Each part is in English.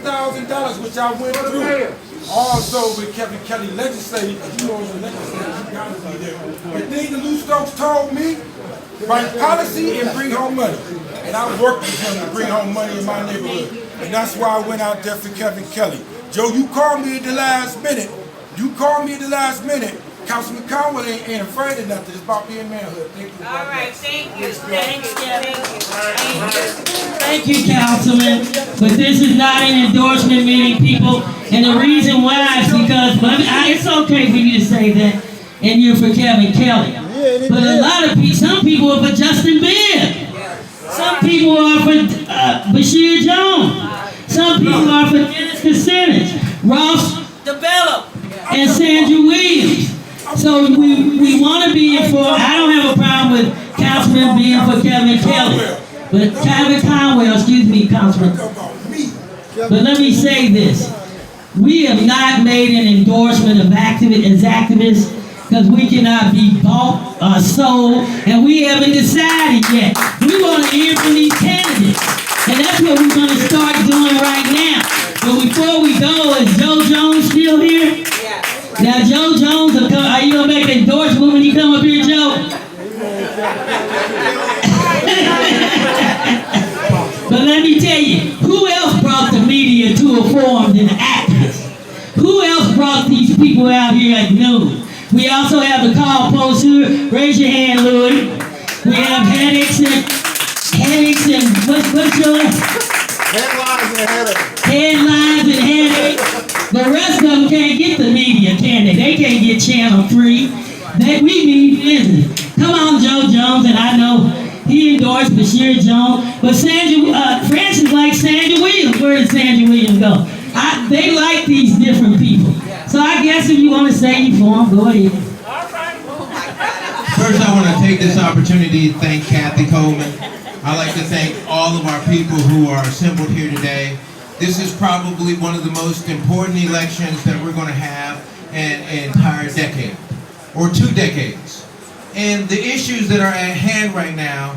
$100,000, which I went through. Also with Kevin Kelly legislating, you know, the legislature, you gotta be there. The thing the Lou Stokes told me, write policy and bring home money. And I worked with him to bring home money in my neighborhood. And that's why I went out there for Kevin Kelly. Joe, you called me at the last minute. Councilman Conway ain't afraid of nothing. It's about being manhood. Thank you. All right, thank you. Thank you, Councilman. But this is not an endorsement meeting, people. And the reason why is because it's okay for you to say that, and you're for Kevin Kelly. But a lot of people, some people are for Justin Bibb. Some people are for Basheer Jones. Some people are for Dennis Kusinich, Ross DeBello, and Sandra Williams. So we want to be for, I don't have a problem with Councilman being for Kevin Kelly. But Kevin Conway, excuse me, Councilman. But let me say this. We have not made an endorsement of activists because we cannot be bought or sold, and we haven't decided yet. We want to hear from these candidates, and that's what we're going to start doing right now. But before we go, is Joe Jones still here? Yeah. Now, Joe Jones, are you going to make an endorsement when you come up here, Joe? But let me tell you, who else brought the media to a forum than the activists? Who else brought these people out here at noon? We also have the call poster. Raise your hand, Louis. We have headaches and what's yours? Headlines and headaches. Headlines and headaches. The rest of them can't get the media, can they? They can't get Channel 3. We mean business. Come on, Joe Jones, and I know he endorsed Basheer Jones, but Francis likes Sandra Williams. Where did Sandra Williams go? They like these different people. So I guess if you want to say you for them, go ahead. First, I want to take this opportunity to thank Kathy Coleman. I'd like to thank all of our people who are assembled here today. This is probably one of the most important elections that we're going to have in an entire decade, or 2 decades. And the issues that are at hand right now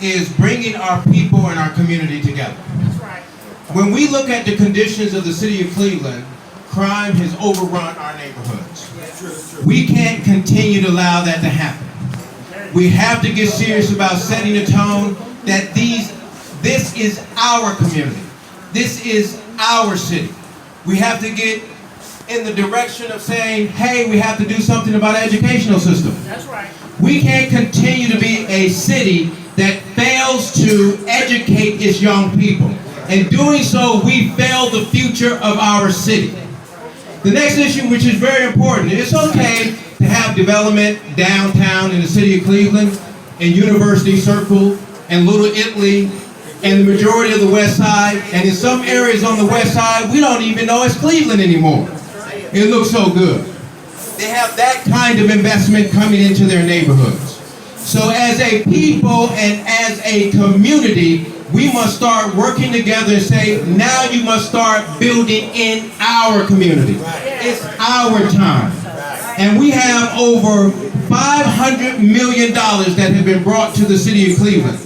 is bringing our people and our community together. That's right. When we look at the conditions of the city of Cleveland, crime has overrun our neighborhoods. We can't continue to allow that to happen. We have to get serious about setting the tone that this is our community. This is our city. We have to get in the direction of saying, hey, we have to do something about our educational system. That's right. We can't continue to be a city that fails to educate its young people. In doing so, we fail the future of our city. The next issue, which is very important, it's okay to have development downtown in the city of Cleveland, in University Circle, and Little Italy, and the majority of the West Side, and in some areas on the West Side, we don't even know it's Cleveland anymore. It looks so good. They have that kind of investment coming into their neighborhoods. So as a people and as a community, we must start working together and say, now you must start building in our community. It's our time. And we have over $500 million that have been brought to the city of Cleveland.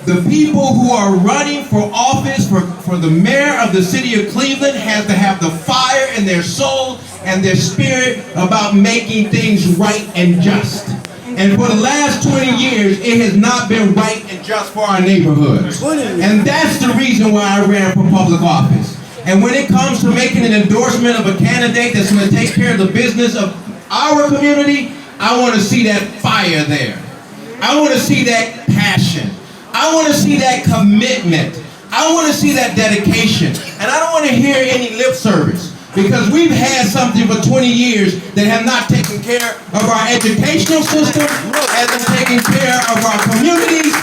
The people who are running for office for the mayor of the city of Cleveland have to have the fire in their soul and their spirit about making things right and just. And for the last 20 years, it has not been right and just for our neighborhoods. And that's the reason why I ran for public office. And when it comes to making an endorsement of a candidate that's going to take care of the business of our community, I want to see that fire there. I want to see that passion. I want to see that commitment. I want to see that dedication. And I don't want to hear any lip service. Because we've had something for 20 years that have not taken care of our educational system, hasn't taken care of our communities,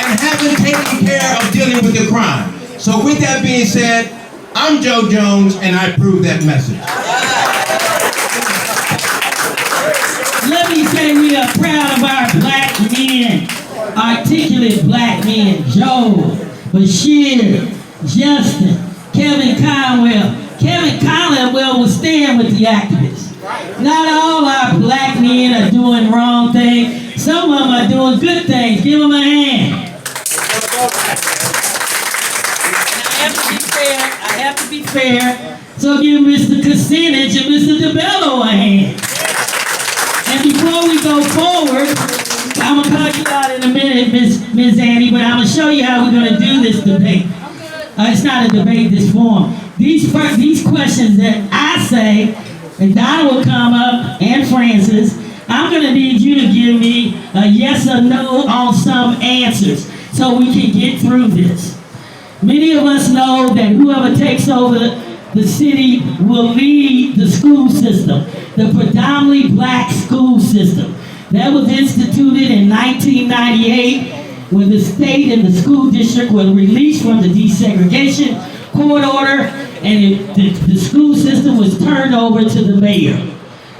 and hasn't taken care of dealing with the crime. So with that being said, I'm Joe Jones, and I approve that message. Let me say we are proud of our black men, articulate black men, Joe, Basheer, Justin, Kevin Conwell. Kevin Conwell will stand with the activists. Not all our black men are doing wrong things. Some of them are doing good things. Give them a hand. I have to be fair, so give Mr. Kusinich and Mr. DeBello a hand. And before we go forward, I'm gonna call you out in a minute, Ms. Annie, but I'm gonna show you how we're gonna do this debate. It's not a debate, this form. These questions that I say, and Donna will come up, and Francis, I'm gonna need you to give me a yes or no on some answers so we can get through this. Many of us know that whoever takes over the city will lead the school system, the predominantly black school system. That was instituted in 1998 when the state and the school district were released from the desegregation court order, and the school system was turned over to the mayor.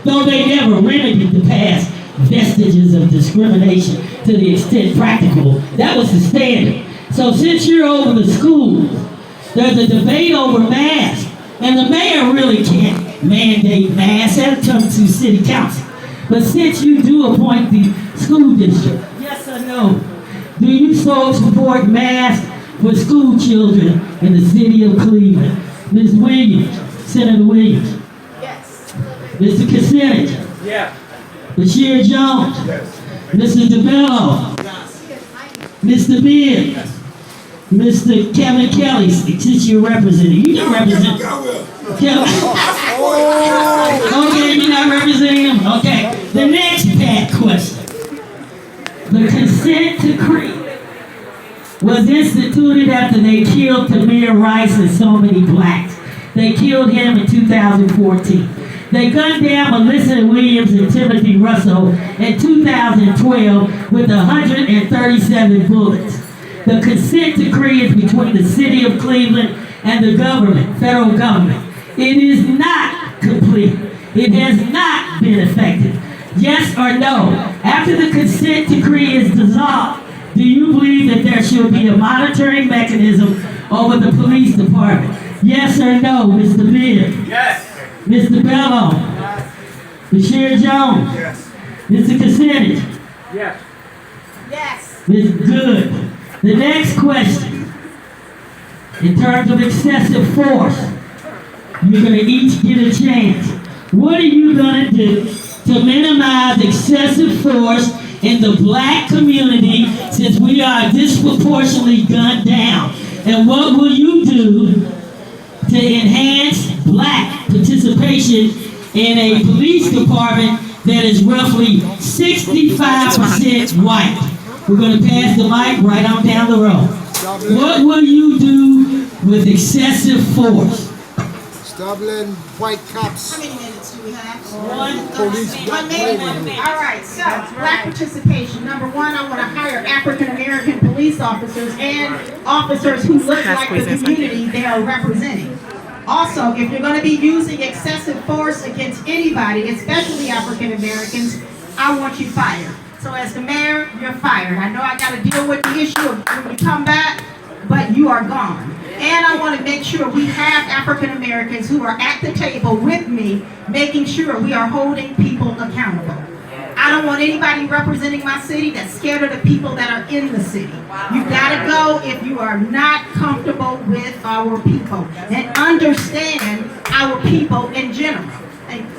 Though they never remedied the past vestiges of discrimination to the extent practicable, that was the standard. So since you're over the schools, there's a debate over masks, and the mayor really can't mandate masks. That'll come to city council. But since you do appoint the school district, yes or no, do you support masks for school children in the city of Cleveland? Ms. Williams, Senator Williams. Yes. Mr. Kusinich. Yeah. Basheer Jones. Yes. Mr. DeBello. Mr. Bibb. Mr. Kevin Kelly, since you're representing, you can represent. Okay, you're not representing him? Okay. The next bad question. The consent decree was instituted after they killed Tamir Rice and so many blacks. They killed him in 2014. They gunned down Melissa Williams and Timothy Russell in 2012 with 137 bullets. The consent decree is between the city of Cleveland and the government, federal government. It is not complete. It has not been effective. Yes or no? After the consent decree is dissolved, do you believe that there should be a monitoring mechanism over the police department? Yes or no, Mr. Bibb? Yes. Mr. Bello? Yes. Basheer Jones? Yes. Mr. Kusinich? Yes. Yes. Ms. Good. The next question, in terms of excessive force, you're going to each get a chance. What are you going to do to minimize excessive force in the black community since we are disproportionately gunned down? And what will you do to enhance black participation in a police department that is roughly 65% white? We're going to pass the mic right on down the road. What will you do with excessive force? Stop letting white cops. How many minutes do we have? One. Police One minute. All right, so black participation. Number one, I want to hire African American police officers and officers who look like the community they are representing. Also, if you're going to be using excessive force against anybody, especially African Americans, I want you fired. So as the mayor, you're fired. I know I got to deal with the issue of when you come back, but you are gone. And I want to make sure we have African Americans who are at the table with me, making sure we are holding people accountable. I don't want anybody representing my city that's scared of the people that are in the city. You gotta go if you are not comfortable with our people and understand our people in general. Thank you.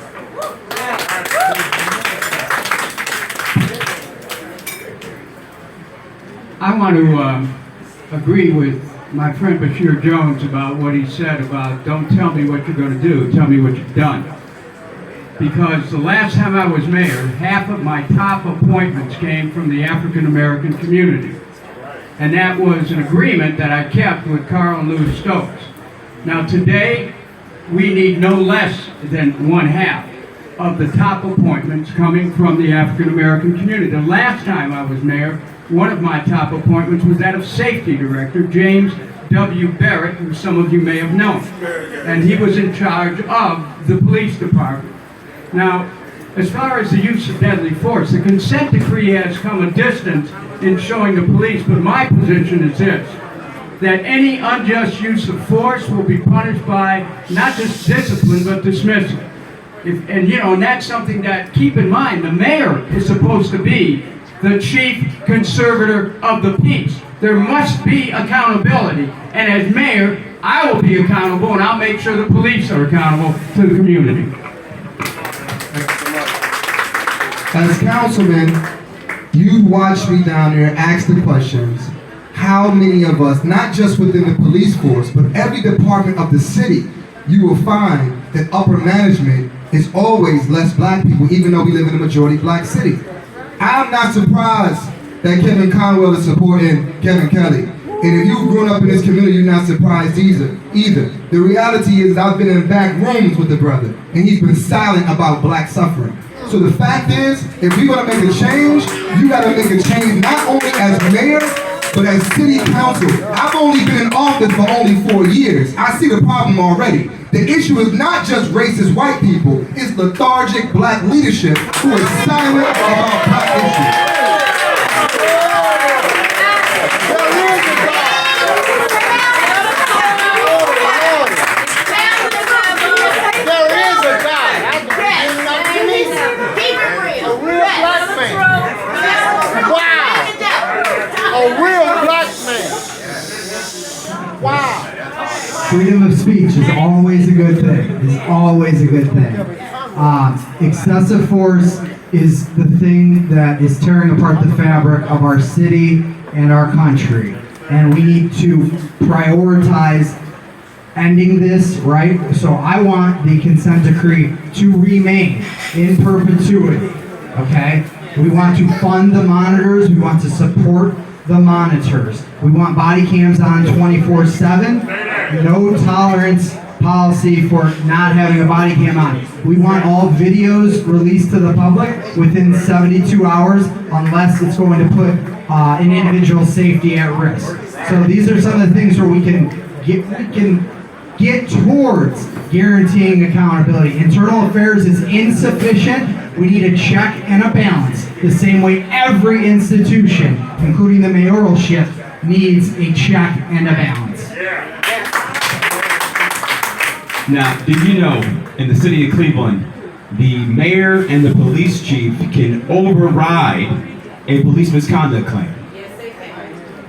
I want to agree with my friend Basheer Jones about what he said about don't tell me what you're going to do, tell me what you've done. Because the last time I was mayor, half of my top appointments came from the African American community. And that was an agreement that I kept with Carl and Lou Stokes. Now today, we need no less than one half of the top appointments coming from the African American community. The last time I was mayor, one of my top appointments was that of Safety Director James W. Barrett, who some of you may have known. And he was in charge of the police department. Now, as far as the use of deadly force, the consent decree has come a distance in showing the police, but my position is this, that any unjust use of force will be punished by not just discipline, but dismissal. And that's something that, keep in mind, the mayor is supposed to be the chief conservator of the peace. There must be accountability. And as mayor, I will be accountable, and I'll make sure the police are accountable to the community. As councilman, you watched me down there ask the questions. How many of us, not just within the police force, but every department of the city, you will find that upper management is always less black people, even though we live in a majority black city. I'm not surprised that Kevin Conwell is supporting Kevin Kelly. And if you've grown up in this community, you're not surprised either. The reality is I've been in back rooms with the brother, and he's been silent about black suffering. So the fact is, if we're gonna make a change, you gotta make a change not only as mayor, but as city council. I've only been in office for only 4 years. I see the problem already. The issue is not just racist white people, it's lethargic black leadership who is silent about black issues. Freedom of speech is always a good thing. Is always a good thing. Excessive force is the thing that is tearing apart the fabric of our city and our country. And we need to prioritize ending this, right? So I want the consent decree to remain in perpetuity, okay? We want to fund the monitors. We want to support the monitors. We want body cams on 24/7. No tolerance policy for not having a body cam on. We want all videos released to the public within 72 hours unless it's going to put an individual's safety at risk. So these are some of the things where we can get towards guaranteeing accountability. Internal affairs is insufficient. We need a check and a balance. The same way every institution, including the mayoralship, needs a check and a balance. Now, did you know, in the city of Cleveland, the mayor and the police chief can override a police misconduct claim?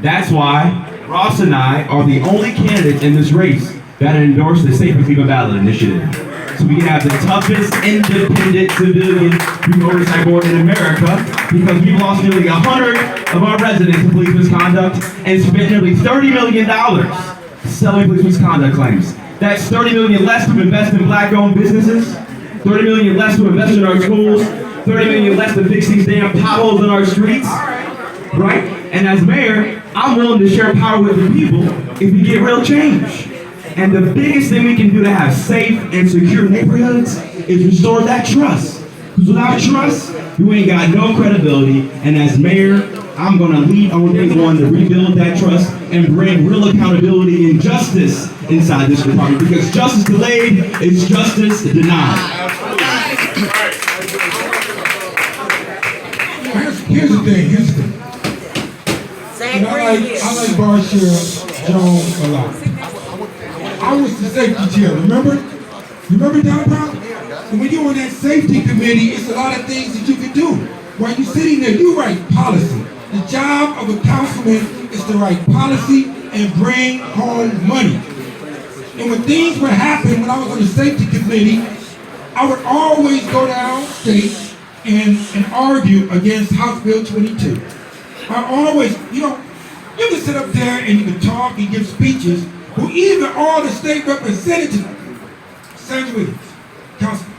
That's why Ross and I are the only candidates in this race that endorse the Safe Cleveland Ballot Initiative. So we can have the toughest independent civilian oversight board in America, because we've lost nearly 100 of our residents to police misconduct and spent nearly $30 million selling police misconduct claims. That's $30 million less to invest in black-owned businesses, $30 million less to invest in our schools, $30 million less to fix these damn potholes in our streets, right? And as mayor, I'm willing to share power with the people if we get real change. And the biggest thing we can do to have safe and secure neighborhoods is restore that trust. Because without trust, you ain't got no credibility. And as mayor, I'm going to lead on day one to rebuild that trust and bring real accountability and justice inside this department. Because justice delayed is justice denied. Here's the thing. And I like Basheer Jones a lot. I was the safety chair, remember? Remember, Don Brown? And when you're on that safety committee, it's a lot of things that you can do. While you're sitting there, you write policy. The job of a councilman is to write policy and bring home money. And when things would happen, when I was on the safety committee, I would always go downstate and argue against House Bill 22. I always, you can sit up there and you can talk and give speeches, but even all the state representatives, Sandra, Councilman,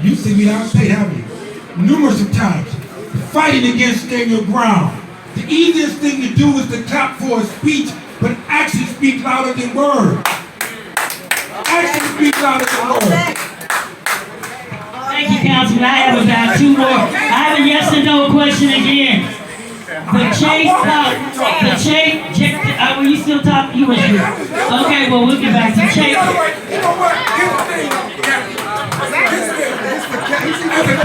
you see me downstate, haven't you? Numerous of times, fighting against staying your ground. The easiest thing to do is to clap for a speech, but actions speak louder than words. Actions speak louder than words. Thank you, Councilman. I have about 2 more. I have a yes or no question again. Will you still talking? You was here. Okay, well, we'll get back to Chase. You know what? Here's the thing. As a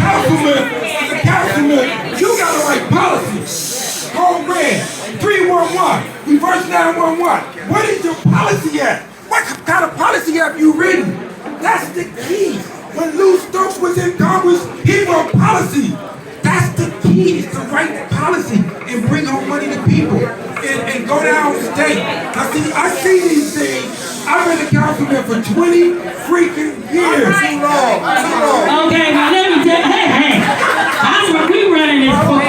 councilman, you gotta write policies. Code red, 311, reverse 911. What is your policy at? What kind of policy have you written? That's the key. When Lou Stokes was in Congress, he wrote policy. That's the key, is to write policy and bring home money to people and go downstate. I see these things. I I've been a councilman for 20 freaking years. Too long. Okay, now let me tell you, hey, we running this for the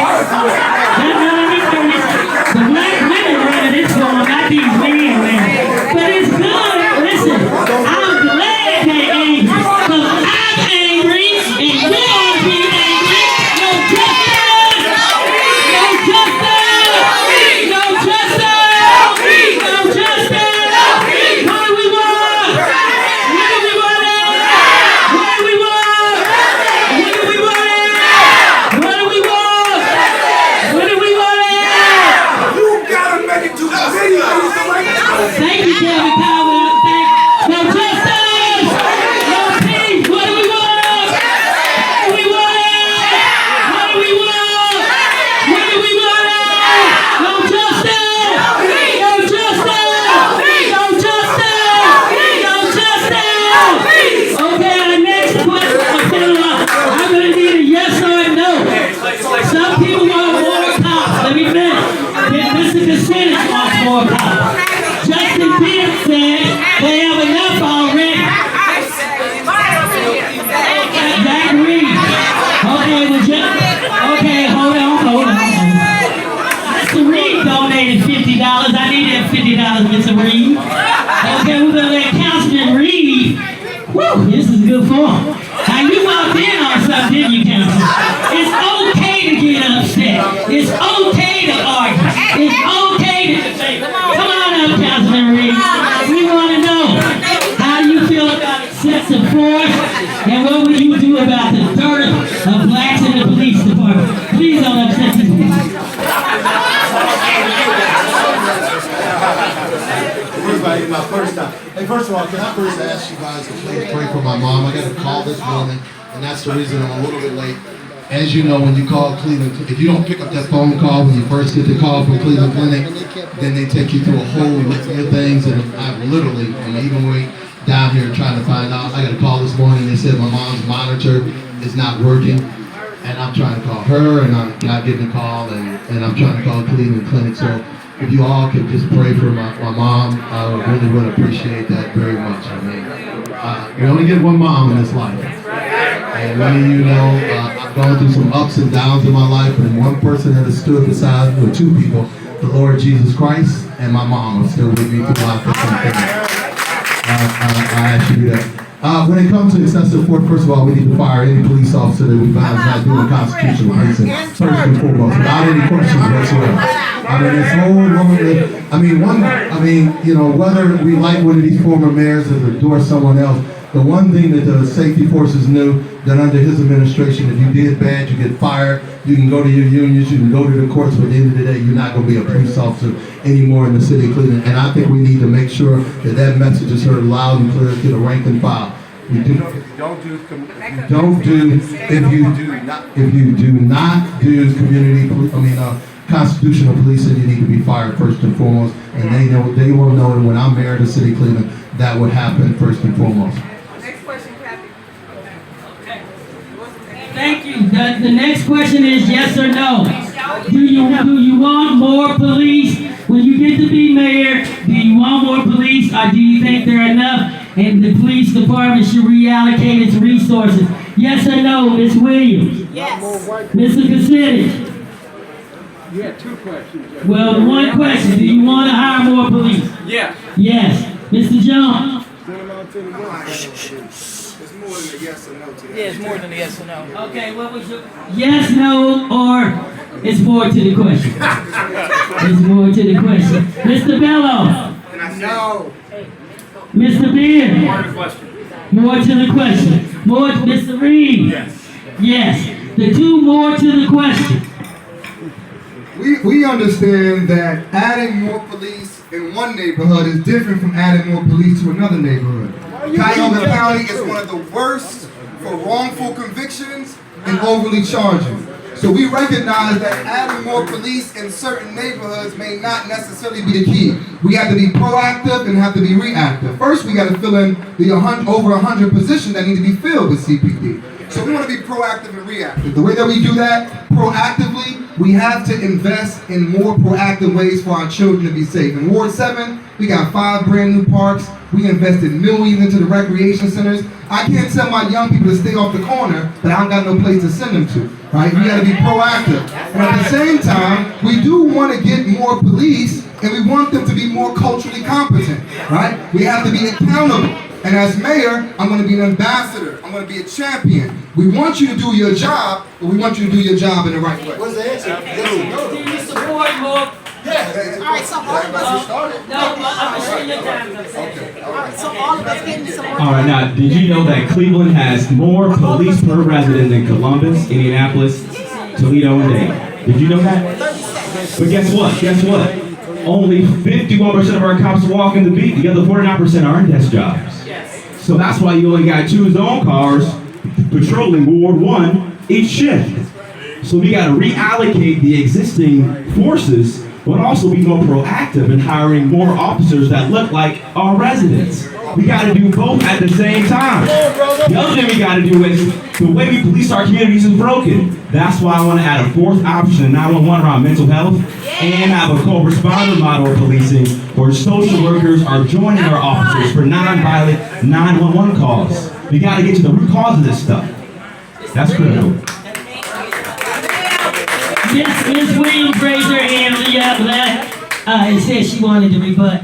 black women running this for not these men, man. But it's good. Listen, I'm glad they're angry, because I'm angry, and you ought to be angry. No justice! No justice! No justice! No justice! What do we want? What do we want? What do we want? What do we want? What do we want? What do we want? You gotta make it to the city. Thank you, Kevin Powell. No justice! No peace! What do we want? What do we want? What do we want? What do we want? No justice! No justice! No justice! No justice! Okay, our next question. I'm gonna need a yes or a no. Some people want more cops. Let me finish. Mr. Kusinich wants more cops. Justin Bibb said they have enough already. Zack Reed. Okay, okay, hold on. Mr. Reed donated $50. I need that $50, Mr. Reed. Okay, we're gonna let Councilman Reed. Woo, this is good form. Now you walked in on something, didn't you, Council? It's okay to get upset. It's okay to argue. It's okay to debate. Come on up, Councilman Reed. We want to know how you feel about excessive force, and what will you do about the dirt of blacks in the police department? Please don't upset these people. Everybody, my first time. Hey, first of all, can I first ask you guys to please pray for my mom? I got a call this morning, and that's the reason I'm a little bit late. As you know, when you call Cleveland, if you don't pick up that phone call when you first get the call from Cleveland Clinic, then they take you through a whole litany of things, and I literally, even way down here trying to find out. I got a call this morning, they said my mom's monitor is not working, and I'm trying to call her, and I'm not getting a call, and I'm trying to call Cleveland Clinic. So if you all could just pray for my mom, I really would appreciate that very much. I mean, we only get one mom in this life. And many of you know, I've gone through some ups and downs in my life, and one person that has stood beside, or two people, the Lord Jesus Christ and my mom are still with me throughout this whole thing. I ask you that. When it comes to excessive force, first of all, we need to fire any police officer that we find is not doing constitutional policing, first and foremost, without any questions whatsoever. Whether we like one of these former mayors or adore someone else, the one thing that the safety forces knew, that under his administration, if you did bad, you get fired, you can go to your unions, you can go to the courts, but at the end of the day, you're not going to be a police officer anymore in the city of Cleveland. And I think we need to make sure that that message is heard loud and clear to the rank and file. If you do not do constitutional policing, you need to be fired first and foremost. And they will know that when I'm mayor of the city of Cleveland, that would happen first and foremost. Thank you. The next question is yes or no. Do you want more police? When you get to be mayor, do you want more police, or do you think there are enough and the police department should reallocate its resources? Yes or no, Ms. Williams? Yes. Mr. Kusinich? You had two questions. Well, one question. Do you want to hire more police? Yes. Yes. Mr. Jones? It's more than a yes or no to that. Yeah, it's more than a yes or no. Okay, what was your... Yes, no, or it's more to the question? It's more to the question. Mr. Bello? No. Mr. Bibb? More to the question. More to the question. More to Mr. Reed? Yes. Yes. The two more to the question. We understand that adding more police in one neighborhood is different from adding more police to another neighborhood. Cuyahoga County is one of the worst for wrongful convictions and overly charging. So we recognize that adding more police in certain neighborhoods may not necessarily be the key. We have to be proactive and have to be reactive. First, we got to fill in the over 100 positions that need to be filled with CPD. So we want to be proactive and reactive. The way that we do that proactively, we have to invest in more proactive ways for our children to be safe. In Ward 7, we got 5 brand new parks. We invested millions into the recreation centers. I can't tell my young people to stay off the corner, but I don't got no place to send them to, right? We got to be proactive. And at the same time, we do want to get more police, and we want them to be more culturally competent, right? We have to be accountable. And as mayor, I'm going to be an ambassador. I'm going to be a champion. We want you to do your job, but we want you to do your job in the right way. What's the answer? Do you support more? Yeah. All right, so all of us, No, I'm sure your time. all right, so all of us getting some more. All right, now, did you know that Cleveland has more police per resident than Columbus, Indianapolis, Toledo, and Dayton? Did you know that? But guess what? Guess what? Only 51% of our cops are walking the beat. The other 49% are in desk jobs. So that's why you only got 2 zone cars patrolling Ward 1 each shift. So we got to reallocate the existing forces, but also be more proactive in hiring more officers that look like our residents. We got to do both at the same time. The other thing we got to do is, the way we police our communities is broken. That's why I want to add a 4th option in 911 around mental health, and have a co-responder model of policing where social workers are joining our officers for non-violent 911 calls. We got to get to the root cause of this stuff. That's critical. Ms. Williams raised her hand on the and said she wanted to rebut.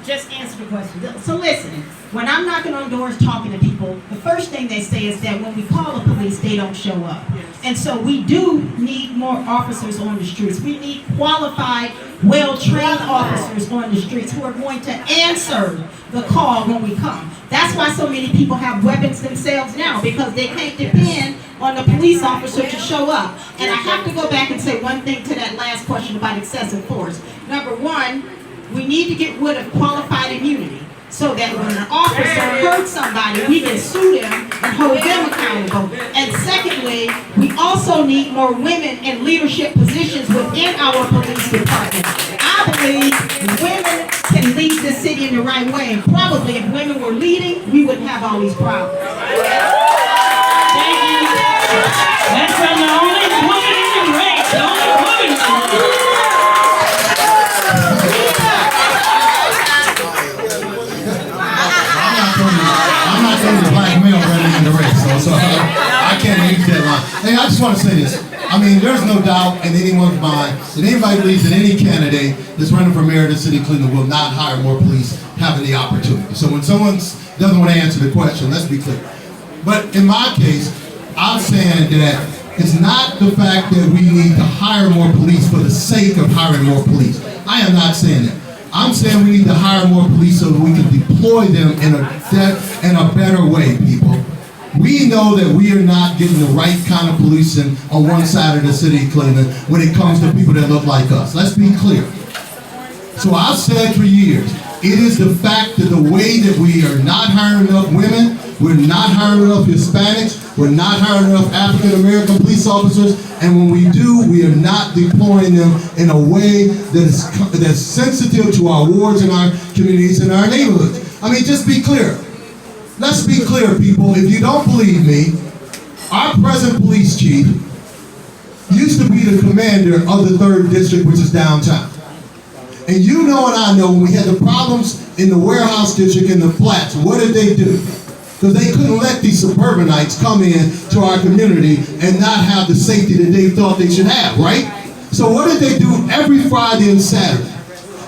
Just answer the question. So listen, when I'm knocking on doors talking to people, the first thing they say is that when we call the police, they don't show up. And so we do need more officers on the streets. We need qualified, well-trained officers on the streets who are going to answer the call when we come. That's why so many people have weapons themselves now, because they can't depend on the police officer to show up. And I have to go back and say one thing to that last question about excessive force. Number one, we need to get rid of qualified immunity so that when an officer hurts somebody, we can sue them and hold them accountable. And secondly, we also need more women in leadership positions within our police department. I believe women can lead the city in the right way, and probably if women were leading, we wouldn't have all these problems. Thank you. That's from the only woman in the race. The only woman in the race. I'm not going to black male running in the race, so I can't use that line. Hey, I just want to say this. I mean, there's no doubt in anyone's mind that anybody believes that any candidate that's running for mayor of the city of Cleveland will not hire more police having the opportunity. So when someone doesn't want to answer the question, let's be clear. But in my case, I'm saying that it's not the fact that we need to hire more police for the sake of hiring more police. I am not saying that. I'm saying we need to hire more police so that we can deploy them in a better way, people. We know that we are not getting the right kind of policing on one side of the city of Cleveland when it comes to people that look like us. Let's be clear. So I've said for years, it is the fact that the way that we are not hiring enough women, we're not hiring enough Hispanics, we're not hiring enough African American police officers, and when we do, we are not deploying them in a way that's sensitive to our wards and our communities and our neighborhoods. I mean, just be clear. Let's be clear, people. If you don't believe me, our present police chief used to be the commander of the 3rd District, which is downtown. And you know and I know when we had the problems in the warehouse district in the flats, what did they do? Because they couldn't let these suburbanites come in to our community and not have the safety that they thought they should have, right? So what did they do every Friday and Saturday?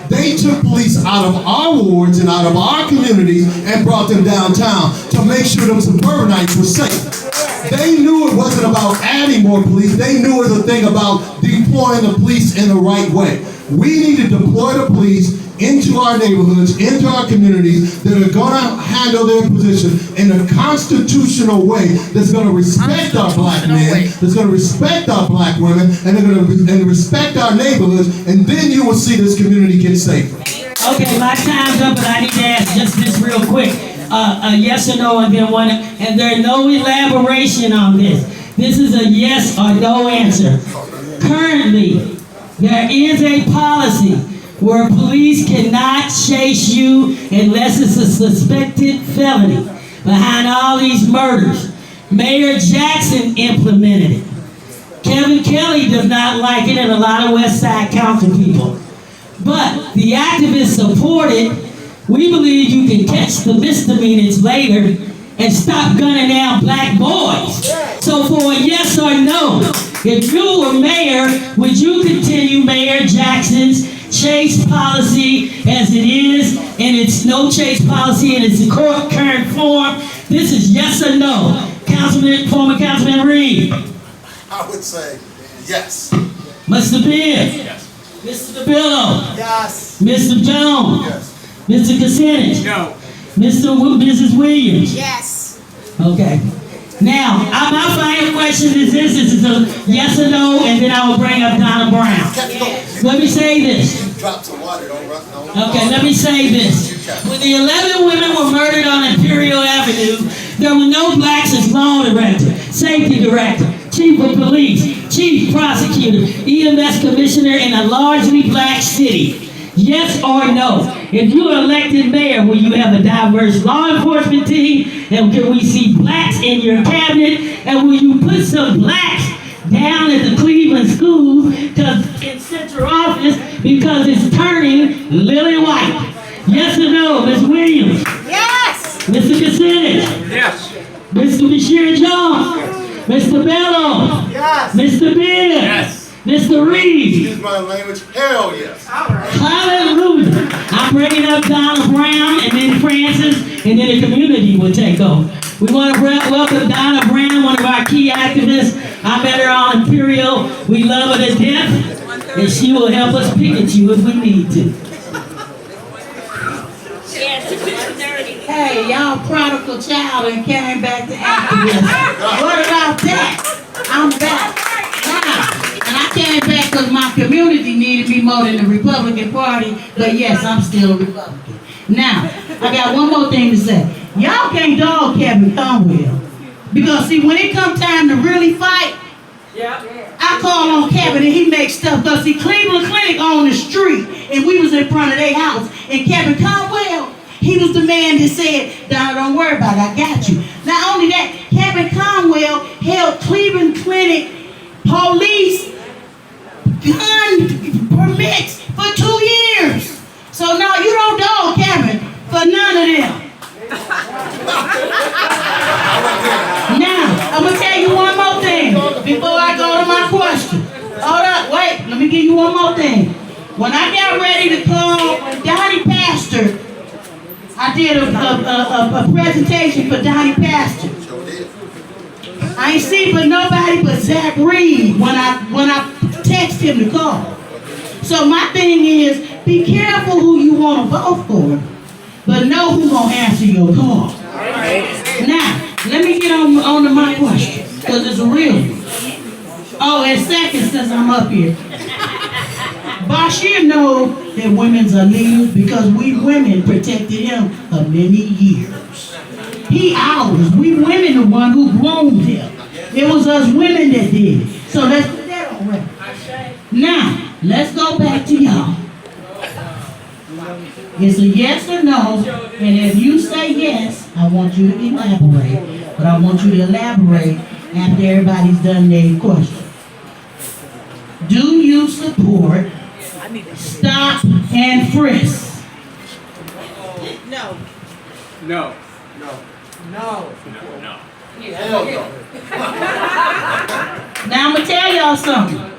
They took police out of our wards and out of our communities and brought them downtown to make sure them suburbanites were safe. They knew it wasn't about adding more police. They knew it was a thing about deploying the police in the right way. We need to deploy the police into our neighborhoods, into our communities that are going to handle their position in a constitutional way that's going to respect our black men, that's going to respect our black women, and they're going to respect our neighborhoods, and then you will see this community get safer. Okay, my time's up, but I need to ask just this real quick. A yes or no, and then one, and there's no elaboration on this. This is a yes or no answer. Currently, there is a policy where police cannot chase you unless it's a suspected felony. behind all these murders. Mayor Jackson implemented it. Kevin Kelly does not like it, and a lot of West Side Council people. But the activists support it. We believe you can catch the misdemeanors later and stop gunning down black boys. So for a yes or no, if you were mayor, would you continue Mayor Jackson's chase policy as it is, and it's no chase policy in its current form? This is yes or no. Former Councilman Reed. I would say yes. Mr. Bibb. Yes. Mr. DeBillo. Yes. Mr. Jones. Yes. Mr. Kusinich. No. Mrs. Williams. Yes. Okay. Now, my final question is this. This is a yes or no, and then I will bring up Donna Brown. Let me say this. Drop some water, don't run. Okay, let me say this. When the 11 women were murdered on Imperial Avenue, there were no blacks as law director, safety director, chief of police, chief prosecutor, EMS commissioner in a largely black city. Yes or no? If you are elected mayor, will you have a diverse law enforcement team? And can we see blacks in your cabinet? And will you put some blacks down at the Cleveland school in central office because it's turning lily white? Yes or no, Ms. Williams? Yes. Mr. Kusinich? Yes. Mr. Basheer Jones? Mr. Bello? Yes. Mr. Bibb? Yes. Mr. Reed? Excuse my language, hell yes. Hallelujah. I'm bringing up Donna Brown and then Francis, and then the community will take over. We want to welcome Donna Brown, one of our key activists. I met her on Imperial. We love her to death, and she will help us picket you if we need to. Hey, y'all prodigal child and came back to activism. What about that? I'm back. Now, and I came back because my community needed me more than the Republican Party, but yes, I'm still a Republican. Now, I got one more thing to say. Y'all can't dog Kevin Conwell. Because see, when it comes time to really fight, I call on Kevin and he makes stuff. Because see, Cleveland Clinic on the street, and we was in front of their house, and Kevin Conwell, he was the man that said, Donna, don't worry about it, I got you. Not only that, Kevin Conwell held Cleveland Clinic police gun permits for 2 years. So no, you don't dog Kevin for none of them. Now, I'm going to tell you one more thing before I go to my question. Hold up, wait, let me give you one more thing. When I got ready to call Donnie Pastor, I did a presentation for Donnie Pastor. I ain't seen but nobody but Zack when I text him to call. So my thing is, be careful who you want to vote for, but know who's going to answer your call. Now, let me get on to my question, because it's a real one. Oh, and second, since I'm up here, Basheer knows that women's are leaders because we women protected him for many years. He ours. We women the one who groomed him. It was us women that did it. So let's put that on record. Now, let's go back to y'all. It's a yes or no, and if you say yes, I want you to elaborate. But I want you to elaborate after everybody's done their question. Do you support stop and frisk? No. No. Now I'm gonna tell y'all something.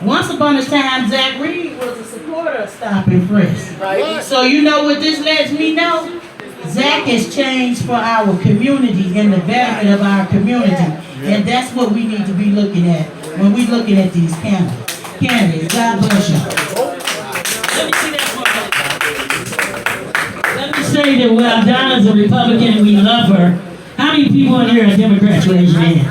Once upon a time, Zack was a supporter of stop and frisk. Right. So you know what this lets me know? Zack has changed for our community and the betterment of our community. And that's what we need to be looking at when we're looking at these candidates. God bless you. Let me say that while Donna's a Republican and we love her, how many people in here are Democrats? Raise your hand.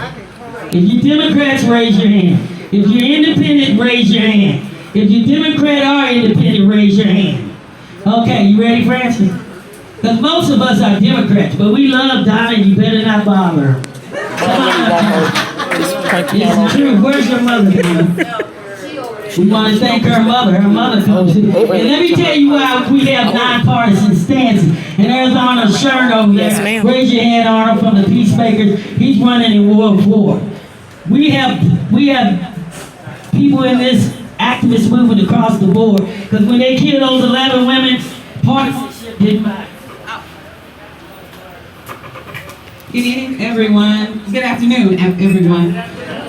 If you're Democrats, raise your hand. If you're independent, raise your hand. If you're Democrat or independent, raise your hand. Okay, you ready, Francis? Because most of us are Democrats, but we love Donna and you better not bother her. Come on, Donna. It's the truth. Where's your mother, Donna? We want to thank her mother. Her mother comes here. And let me tell you why we have nonpartisan stances. And there's Arnold Shern over there. Raise your hand, Arnold, from the Peacemakers. He's running in Ward 4. We have people in this activist movement across the board. Because when they killed those 11 women, partisanship didn't matter. Good evening, everyone. Good afternoon, everyone.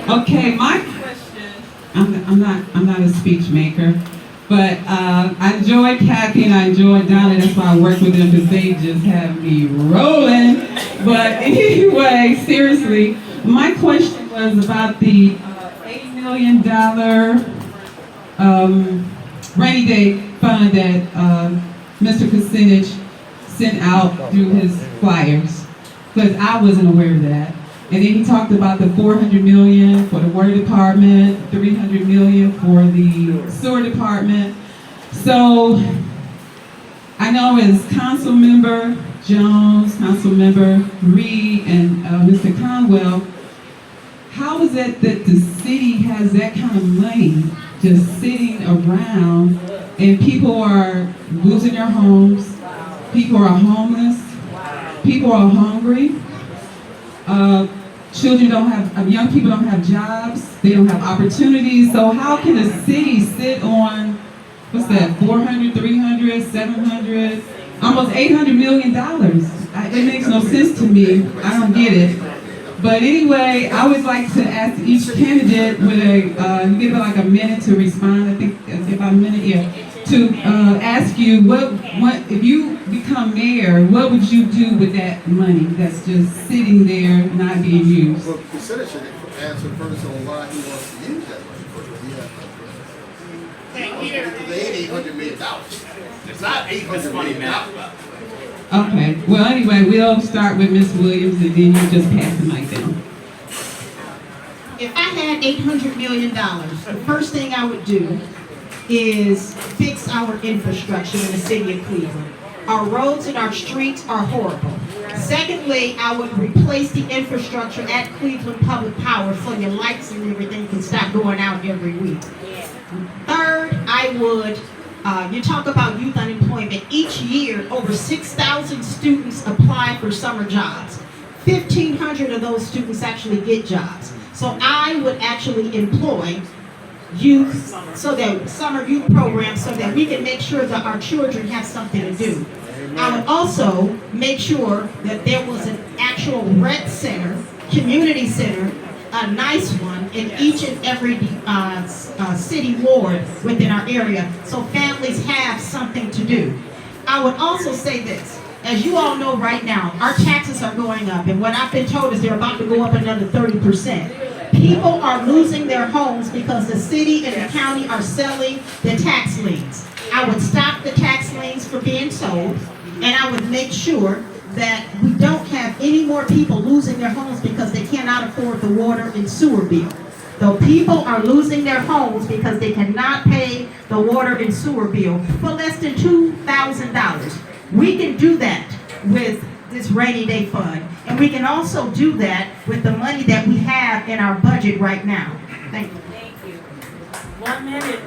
Okay, my question, I'm not a speech maker, but I enjoy Kathy and I enjoy Donna. That's why I work with them, because they just have me rolling. But anyway, seriously, my question was about the $8 million rainy day fund that Mr. Kusinich sent out through his flyers. Because I wasn't aware of that. And then he talked about the $400 million for the water department, $300 million for the sewer department. So I know as Council Member Jones, Council Member Reed, and Mr. Conwell, how is it that the city has that kind of money just sitting around and people are losing their homes, people are homeless, people are hungry. Children don't have, young people don't have jobs. They don't have opportunities. So how can a city sit on, what's that, 400, 300, 700, almost $800 million? It makes no sense to me. I don't get it. But anyway, I would like to ask each candidate with give it like a minute to respond. I think about a minute, yeah. To ask you, what if you become mayor, what would you do with that money that's just sitting there not being used? Well, Kusinich should answer first on why he wants to use that money for. Yeah. They ain't $800 million. It's not $800 million. Okay. Well, anyway, we'll start with Ms. Williams, and then you just pass the mic down. If I had $800 million, the first thing I would do is fix our infrastructure in the city of Cleveland. Our roads and our streets are horrible. Secondly, I would replace the infrastructure at Cleveland Public Power so your lights and everything can stop going out every week. Third, I would, you talk about youth unemployment. Each year, over 6,000 students apply for summer jobs. 1,500 of those students actually get jobs. So I would actually employ youth, so that summer youth programs, so that we can make sure that our children have something to do. I would also make sure that there was an actual rec center, community center, a nice one in each and every city ward within our area, so families have something to do. I would also say this. As you all know right now, our taxes are going up, and what I've been told is they're about to go up another 30%. People are losing their homes because the city and the county are selling the tax liens. I would stop the tax liens from being sold, and I would make sure that we don't have any more people losing their homes because they cannot afford the water and sewer bill. The people are losing their homes because they cannot pay the water and sewer bill for less than $2,000. We can do that with this rainy day fund, and we can also do that with the money that we have in our budget right now. Thank you. Thank you. 1 minute.